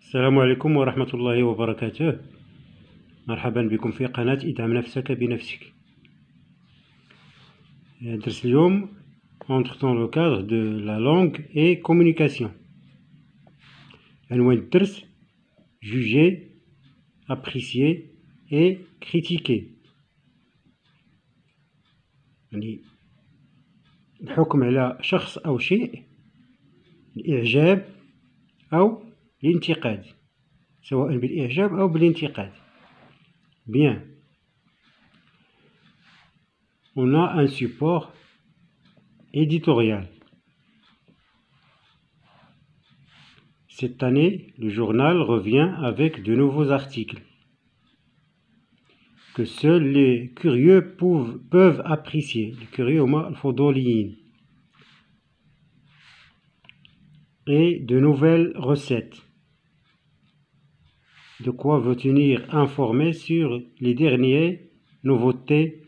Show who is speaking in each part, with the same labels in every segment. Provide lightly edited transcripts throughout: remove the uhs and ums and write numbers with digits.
Speaker 1: السلام عليكم ورحمة الله وبركاته. مرحبا بكم في قناة ادعم نفسك بنفسك. درس اليوم entre dans le cadre de la langue et communication. عنوان الدرس juger, apprécier et critiquer. يعني الحكم على شخص أو شيء، الإعجاب أو الانتقاد، سواء بالإعجاب أو بالانتقاد. Bien. On a un support éditorial. Cette année, le journal revient avec de nouveaux articles que seuls les curieux peuvent apprécier. Les curieux, الفضوليين. Et de nouvelles recettes. De quoi vous tenir informé sur les dernières nouveautés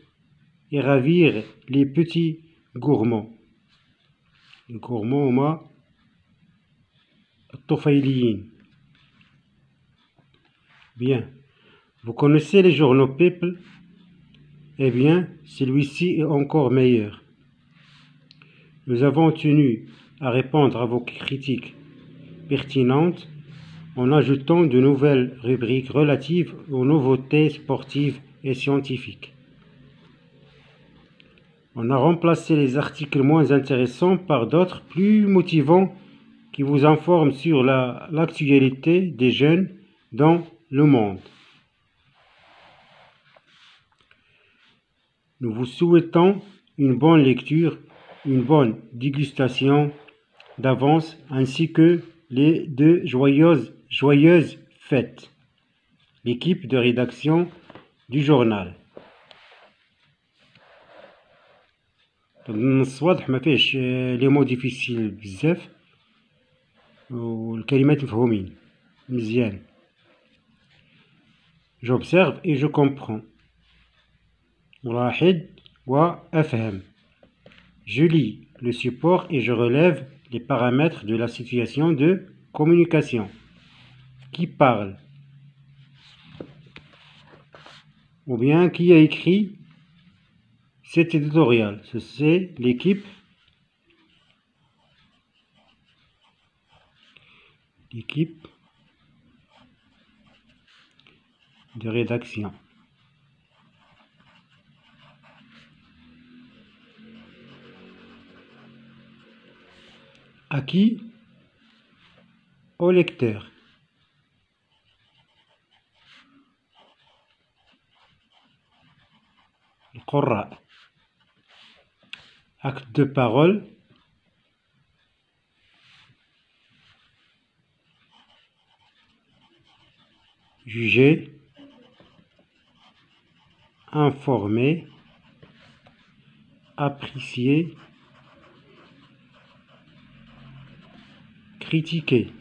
Speaker 1: et ravir les petits gourmands. Les gourmands هما الطفيليين. Bien. Vous connaissez les journaux People? Eh bien, celui-ci est encore meilleur. Nous avons tenu à répondre à vos critiques pertinentes en ajoutant de nouvelles rubriques relatives aux nouveautés sportives et scientifiques. On a remplacé les articles moins intéressants par d'autres plus motivants qui vous informent sur l'actualité des jeunes dans le monde. Nous vous souhaitons une bonne lecture, une bonne dégustation d'avance, ainsi que les deux joyeuses fêtes. L'équipe de rédaction du journal. النص واضح، ما فيهش لي مو ديفيسيل بزاف والكلمات مفهومين مزيان. J'observe et je comprends. ألاحظ وأفهم. Je lis le support et je relève les paramètres de la situation de communication. Qui parle? Ou bien qui a écrit cet éditorial? C'est l'équipe de rédaction. À qui? Au lecteur. القراء. Acte de parole. Juger, informer, apprécier, critiquer.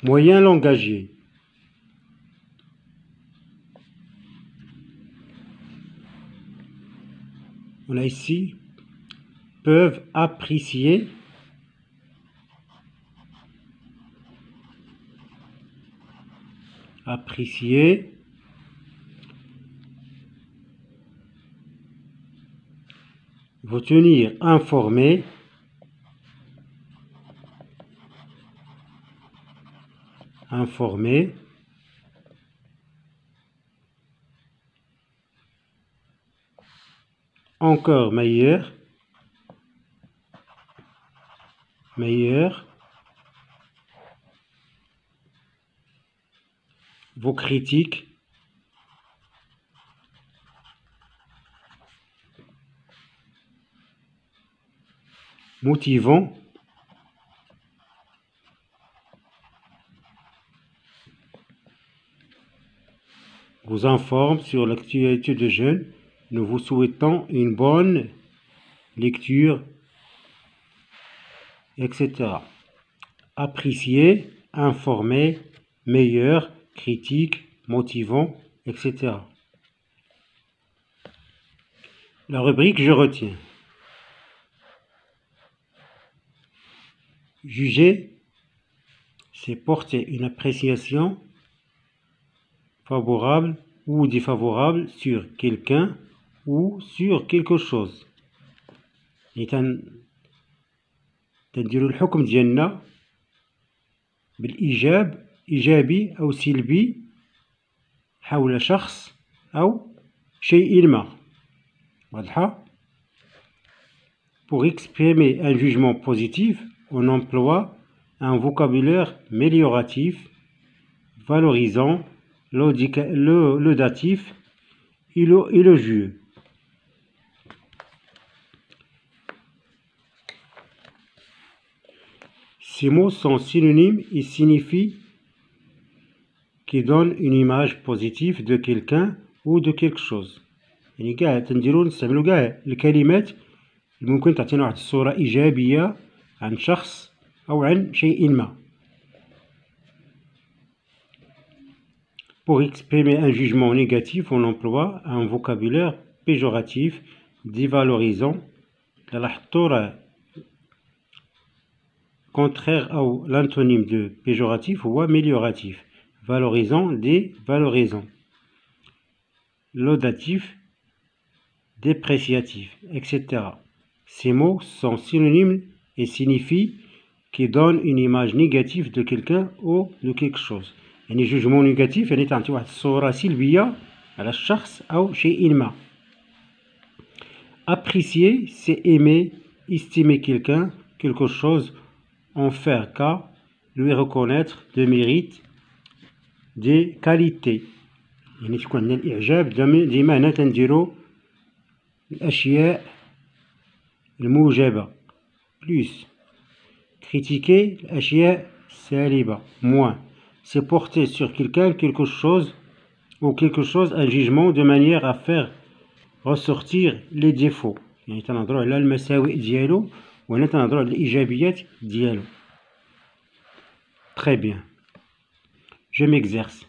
Speaker 1: Moyen langagier. On a ici peuvent apprécier, vous tenir informé, encore meilleur, vos critiques, motivant, vous informe sur l'actualité de jeunes. Nous vous souhaitons une bonne lecture, etc. Apprécier, informer, meilleur, critique, motivant, etc. La rubrique je retiens. Juger, c'est porter une appréciation favorable ou défavorable sur quelqu'un ou sur quelque chose. تنديروا الحكم ديالنا بالإيجاب إيجابي أو سلبي حول شخص أو شيء ما. واضحة؟ Pour exprimer un jugement positif, on emploie un vocabulaire amélioratif, valorisant, laudatif et élogieux. Ces mots sont synonymes et signifient qui donnent une image positive de quelqu'un ou de quelque chose. يعني كاع تنديرو نستعملو كاع الكلمات اللي ممكن تعطينا واحد الصورة إيجابية عن شخص أو عن شيء ما. Pour exprimer un jugement négatif, on emploie un vocabulaire péjoratif, dévalorisant. لاحظتوا contraire أو l'antonyme de péjoratif هو amélioratif, valorisant, dévalorisant, laudatif, dépréciatif, etc. Ces mots sont synonymes et signifient qui donnent une image négative de quelqu'un ou de quelque chose. يعني jugement négatif يعني تعطي واحد الصورة سلبية على الشخص أو شيء ما. Apprécier, c'est aimer, estimer quelqu'un, quelque chose, en faire cas, lui reconnaître des mérites, des qualités. يعني تكون عندنا الإعجاب ديما هنا تنديرو الأشياء الموجبة plus. Critiquer الأشياء السالبة moins. C'est porter sur quelqu'un quelque chose ou quelque chose un jugement de manière à faire ressortir les défauts. يعني تنهضروا على المساوئ ديالو وهنا تنهضروا على الإيجابيات ديالو. Très bien. Je m'exerce.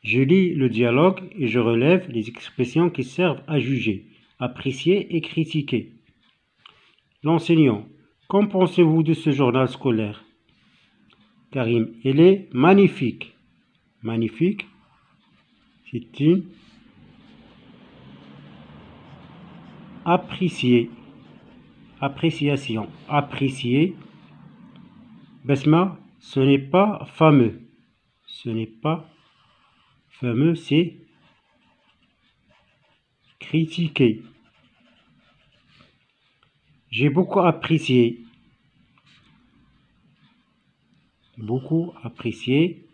Speaker 1: Je lis le dialogue et je relève les expressions qui servent à juger, apprécier et critiquer. L'enseignant. Qu'en pensez-vous de ce journal scolaire? Karim. Il est magnifique. Magnifique. C'est une apprécier. Appréciation. Apprécier. Besma, ce n'est pas fameux. Ce n'est pas fameux, c'est critiquer. J'ai beaucoup apprécié. Beaucoup apprécié.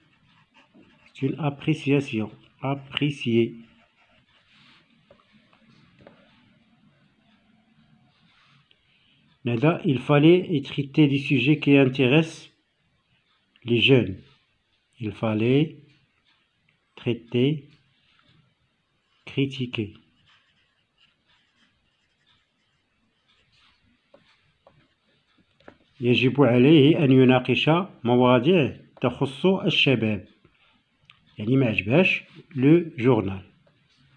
Speaker 1: C'est une appréciation. Apprécier. Nada, il fallait traiter des sujets qui intéressent les jeunes. Il fallait traiter, critiquer. يجب عليه أن يناقش مواضيع تخص الشباب. يعني ما عجبهاش le journal.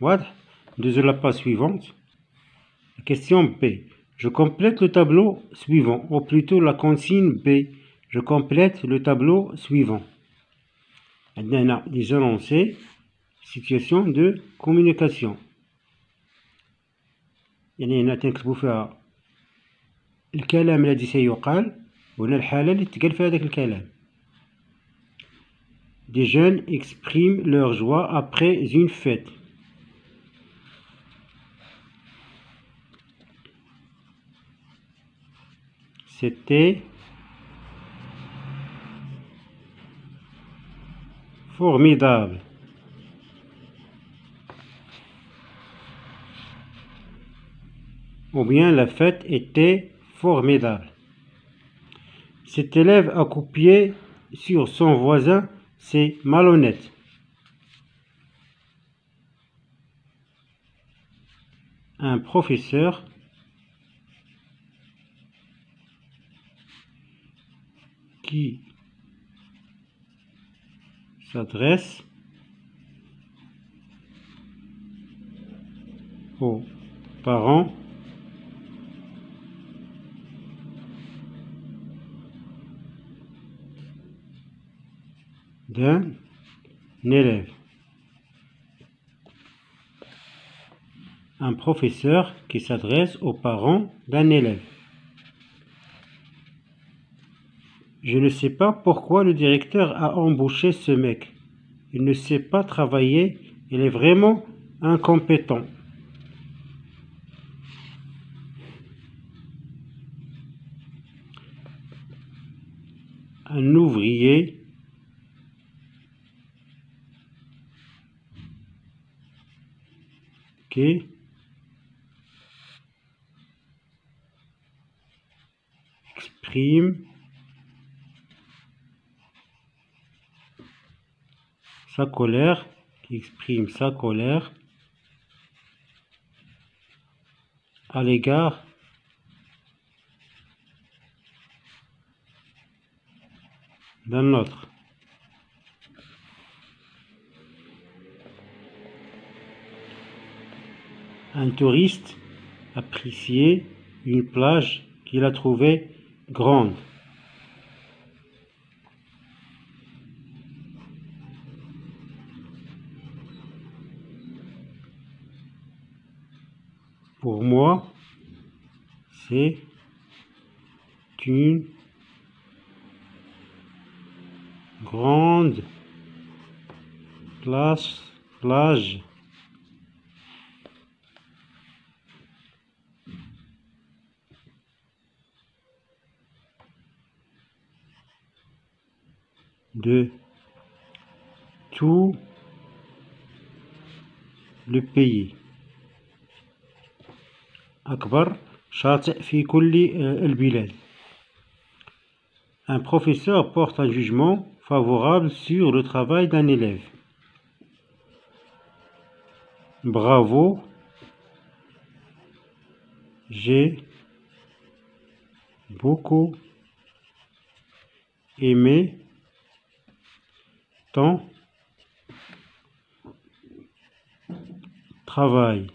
Speaker 1: واضح؟ ندوزو la page suivante. Question B. Je complète le tableau suivant, ou plutôt la consigne B. Je complète le tableau suivant. عندنا هنا les énoncés, situation de communication. يعني هنا تنكتبو فيها الكلام الذي سيقال وهنا الحالة اللي تقال فيها هذاك الكلام. Des jeunes expriment leur joie après une fête. C'était formidable. Ou bien la fête était formidable. Cet élève a copié sur son voisin, c'est malhonnête. Un professeur qui s'adresse aux parents d'un élève. Un professeur qui s'adresse aux parents d'un élève. Je ne sais pas pourquoi le directeur a embauché ce mec. Il ne sait pas travailler, il est vraiment incompétent. Un ouvrier qui exprime sa colère, à l'égard d'un autre. Un touriste appréciait une plage qu'il a trouvée grande. Pour moi, c'est une grande plage de tout le pays. أكبر شاطئ في كل البلاد. Un professeur porte un jugement favorable sur le travail d'un élève. Bravo, j'ai beaucoup aimé ton travail.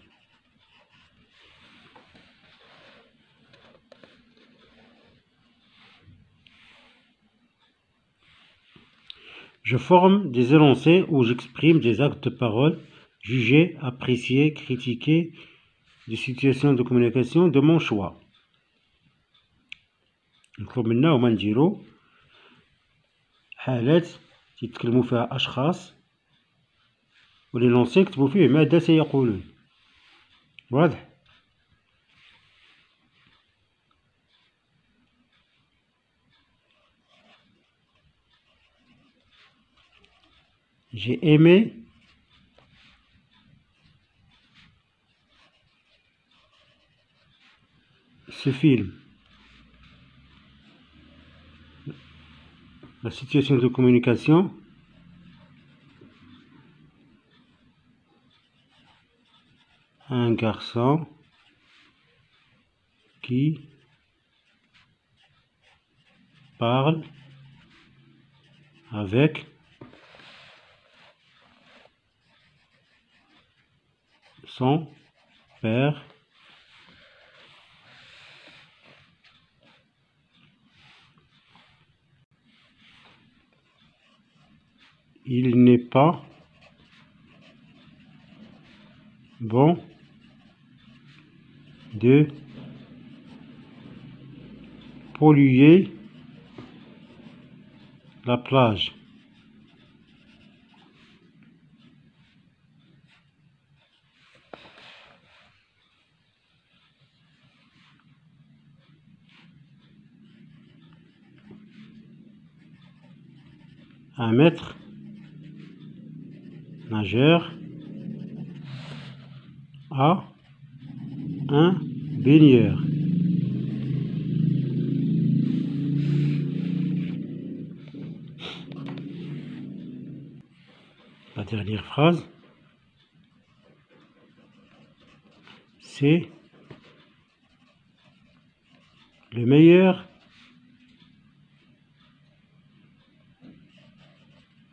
Speaker 1: Je forme des énoncés où j'exprime des actes de parole jugés, appréciés, critiqués, des situations de communication de mon choix. نطلب منا وما نديرو حالات يتكلموا فيها أشخاص ولينونسي يكتبوا فيه ماذا سيقولون. واضح؟ J'ai aimé ce film. La situation de communication un garçon qui parle avec son père il n'est pas bon de polluer la plage. Un maître nageur à un baigneur. La dernière phrase, c'est le meilleur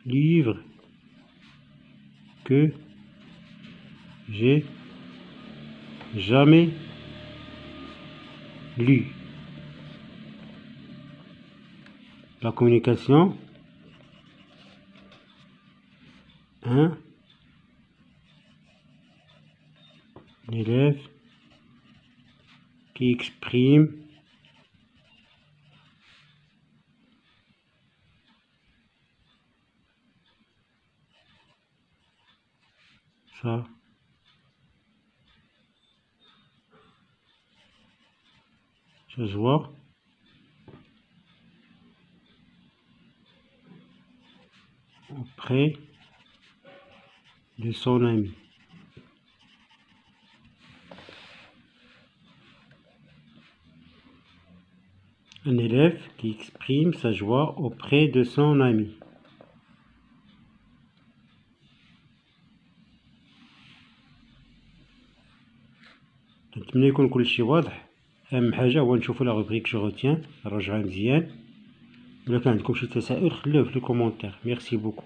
Speaker 1: livre que j'ai jamais lu. La communication Un élève qui exprime sa joie auprès de son ami. Un élève qui exprime sa joie auprès de son ami. نتمنى يكون كلشي واضح. اهم حاجه هو نشوفوا لا روبريك جو روتيان، نراجعها مزيان. ولا كان عندكم شي تساؤل خلوه في لي كومونتير. ميرسي بوكو.